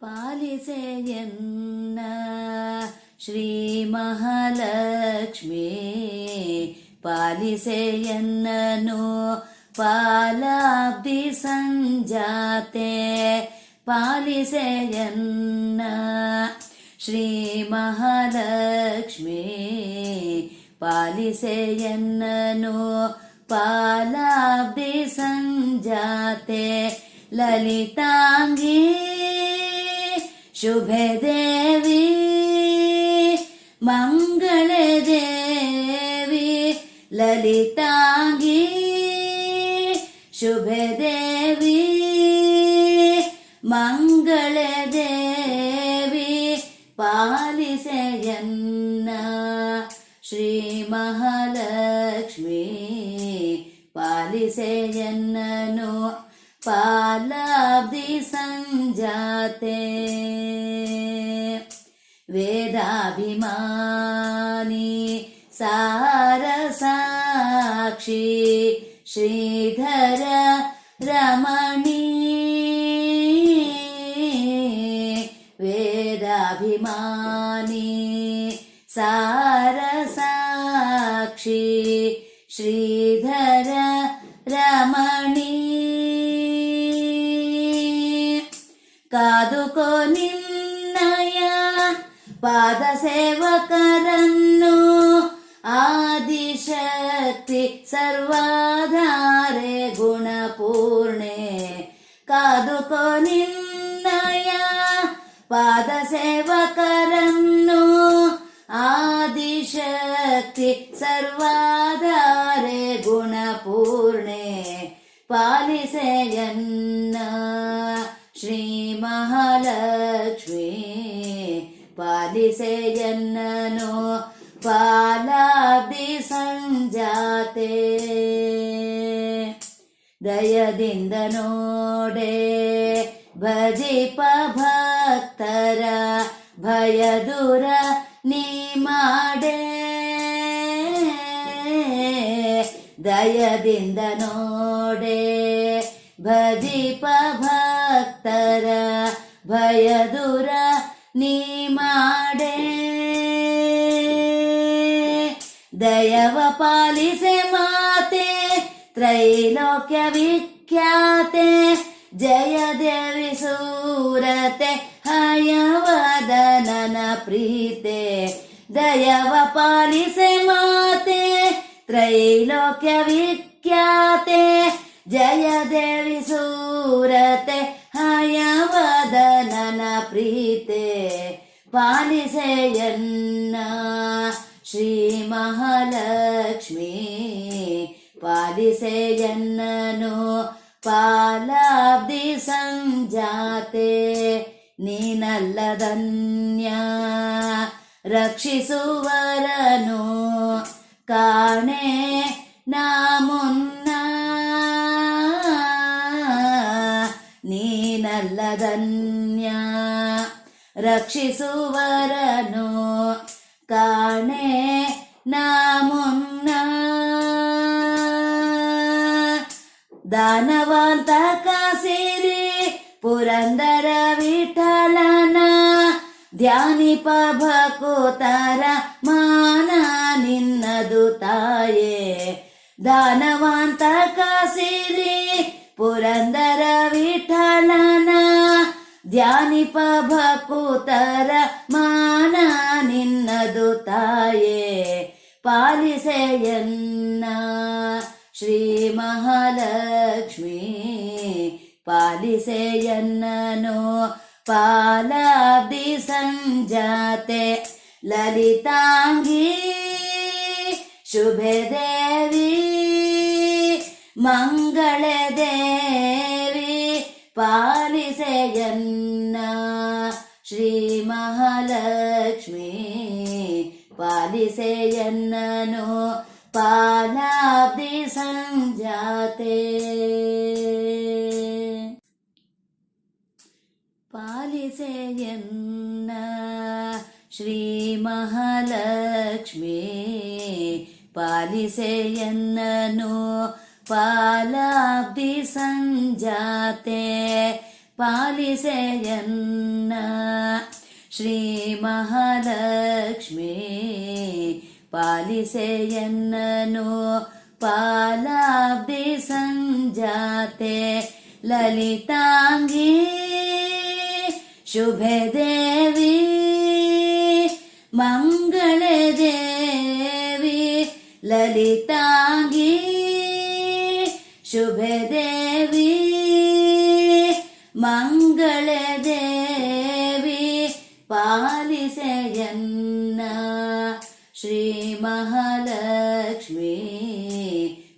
ಪಾಲಿಸೆಯನ್ನ ಶ್ರೀ ಮಹಾಲಕ್ಷ್ಮೀ, ಪಾಲಿಸೆಯನ್ನನು ಪಾಲಾಬ್ಧಿ ಸಂಜಾತೆ. ಪಾಲಿಸೆಯನ್ನ ಶ್ರೀ ಮಹಾಲಕ್ಷ್ಮೀ, ಪಾಲಿಸೆಯನ್ನನು ಪಾಲಾಬ್ಧಿ ಸಂಜಾತೆ. ಲಲಿತಾಂಗೀ ಶುಭೆ ದೇವಿ ಮಂಗಳೇ ದೇವಿ, ಲಲಿತಾಂಗೀ ಶುಭೆ ದೇವಿ ಮಂಗಳೇ ದೇವಿ. ಪಾಲಿಸೆಯನ್ನ ಶ್ರೀ ಮಹಾಲಕ್ಷ್ಮೀ, ಪಾಲಿಸೆಯನ್ನನು ಪಾಲಾಬ್ಧಿ ಸಂಜಾತೆ. ವೇದಾಭಿಮಾನಿ ಸಾರಸಾಕ್ಷಿ ಶ್ರೀಧರ ರಮಣೀ, ವೇದಾಭಿಮಾನಿ ಸಾರಸಾಕ್ಷಿ ಶ್ರೀಧರ ರಮಣೀ. ಕಾದುಕೋ ನಿನ್ನಯ ಪಾದ ಸೇವಕರನ್ನು, ಆದಿಶಕ್ತಿ ಸರ್ವಾಧಾರೆ ಗುಣಪೂರ್ಣೆ. ಕಾದುಕೋ ನಿನ್ನಯ ಪಾದ ಸೇವಕರನ್ನು, ಆದಿಶಕ್ತಿ ಸರ್ವಾಧಾರೆ ಗುಣಪೂರ್ಣೆ. ಪಾಲಿಸೆಯನ್ನ ಶ್ರೀ ಮಹಾಲಕ್ಷ್ಮೀ, ಪಾಲಿಸೆಯನ್ನನು ಪಾಲಾಬ್ಧಿ ಸಂಜಾತೆ. ದಯದಿಂದ ನೋಡೆ ಭಜಿಪ ಭಕ್ತರ, ಭಯ ದೂರ ನೀ ಮಾಡೆ. ದಯದಿಂದ ನೋಡೆ ಭಜಿಪ ಭಕ್ತರ, ಭಯ ದೂರ ನೀ ಮಾಡೆ. ದಯವ ಪಾಲಿಸೆ ಮಾತೆ ತ್ರೈಲೋಕ್ಯ ವಿಖ್ಯಾತೆ. ಜಯ ದೇವಿ ಸೂರತೆ ಹಯವದನನ ಪ್ರೀತೆ. ದಯವ ಪಾಲಿಸೆ ಮಾತೆ ತ್ರೈಲೋಕ್ಯ ವಿಖ್ಯಾತೆ. ಜಯ ದೇವಿ ಸೂರತೆ ಹಯವದನನ ಪ್ರೀತೆ. ಪಾಲಿಸೆಯನ್ನ ಶ್ರೀ ಮಹಾಲಕ್ಷ್ಮೀ, ಪಾಲಿಸೆಯನ್ನನು ಪಾಲಾಬ್ಧಿ ಸಂಜಾತೆ. ನೀನಲ್ಲದನ್ಯ ರಕ್ಷಿಸುವರನು ಕಾಣೆ ನಾ ಮುನ್ನ. ನೀನಲ್ಲದನ್ಯ ರಕ್ಷಿಸುವರನು ಕಾಣೆ ನಾ ಮುನ್ನ. ದಾನವಂತಕ ಸಿರಿ ಪುರಂದರ ವಿಠಲನ, ಧ್ಯಾನಿಪ ಭಕುತರ ಮಾನ ನಿನ್ನದು ತಾಯೇ. ದಾನವಂತಕ ಸಿರಿ ಪುರಂದರ ವಿಠಲನ, ಧ್ಯಾನಿಪ ಭಕುತರ ಮಾನ ನಿನ್ನದು ತಾಯೇ. ಪಾಲಿಸೆಯನ್ನ ಶ್ರೀ ಮಹಾಲಕ್ಷ್ಮೀ, ಪಾಲಿಸೆಯನ್ನನು ಪಾಲಾಬ್ಧಿ ಸಂಜಾತೆ. ಲಲಿತಾಂಗೀ ಶುಭೆ ದೇವಿ ಮಂಗಳೇ ದೇವಿ. ಪಾಲಿಸೆಯನ್ನ ಶ್ರೀ ಮಹಾಲಕ್ಷ್ಮೀ, ಪಾಲಿಸೆಯನ್ನನು ಪಾಲಾಬ್ಧಿ ಸಂಜಾತೆ. ಪಾಲಿಸೆಯನ್ನ ಶ್ರೀ ಮಹಾಲಕ್ಷ್ಮೀ, ಪಾಲಿಸೆಯನ್ನನು ಪಾಲಾಬ್ಧಿ ಸಂಜಾತೆ. ಪಾಲಿಸೆಯನ್ನ ಶ್ರೀ ಮಹಾಲಕ್ಷ್ಮೀ ಪಾಲಿಸೆಯನ್ನನು ಪಾಲಾಬ್ಧಿ ಸಂಜಾತೆ ಲಲಿತಾಂಗಿ ಶುಭೆ ದೇವಿ ಮಂಗಳೇ ದೇವಿ ಲಲಿತಾಂಗಿ ಶುಭೆ ದೇವಿ ಮಂಗಳೇ ದೇವಿ ಪಾಲಿಸೆಯನ್ನ ಶ್ರೀ ಮಹಾಲಕ್ಷ್ಮೀ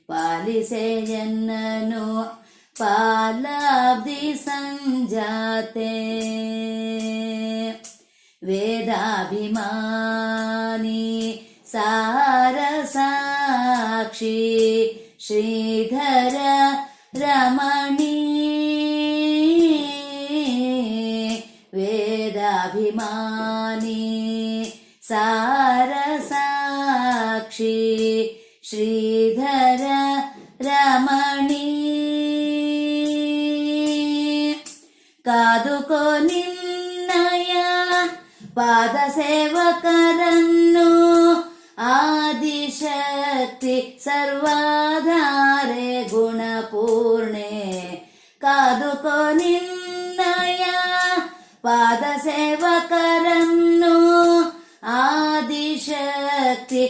ಪಾಲಿಸೆಯನ್ನನು ಪಾಲಾಬ್ಧಿ ಸಂಜಾತೆ ವೇದಾಭಿಮಾನಿ ಸಾರ ಸಾಕ್ಷಿ ಶ್ರೀಧರ ರಮಣಿ ವೇದಾಭಿಮಾನಿ ಸಾರ ಸಾಕ್ಷಿ ಶ್ರೀಧರ ರಮಣಿ ಕಾದುಕೋ ನಿನ್ನಯ ಪಾದ ಸೇವಕರನ್ನು ಆದಿಶಕ್ತಿ ಸರ್ವಾಧಾರೆ ಗುಣಪೂರ್ಣೆ ಕಾದುಕೋ ನಿನ್ನಯ ಪಾದ ಸೇವಕರನ್ನು ಆದಿಶಕ್ತಿ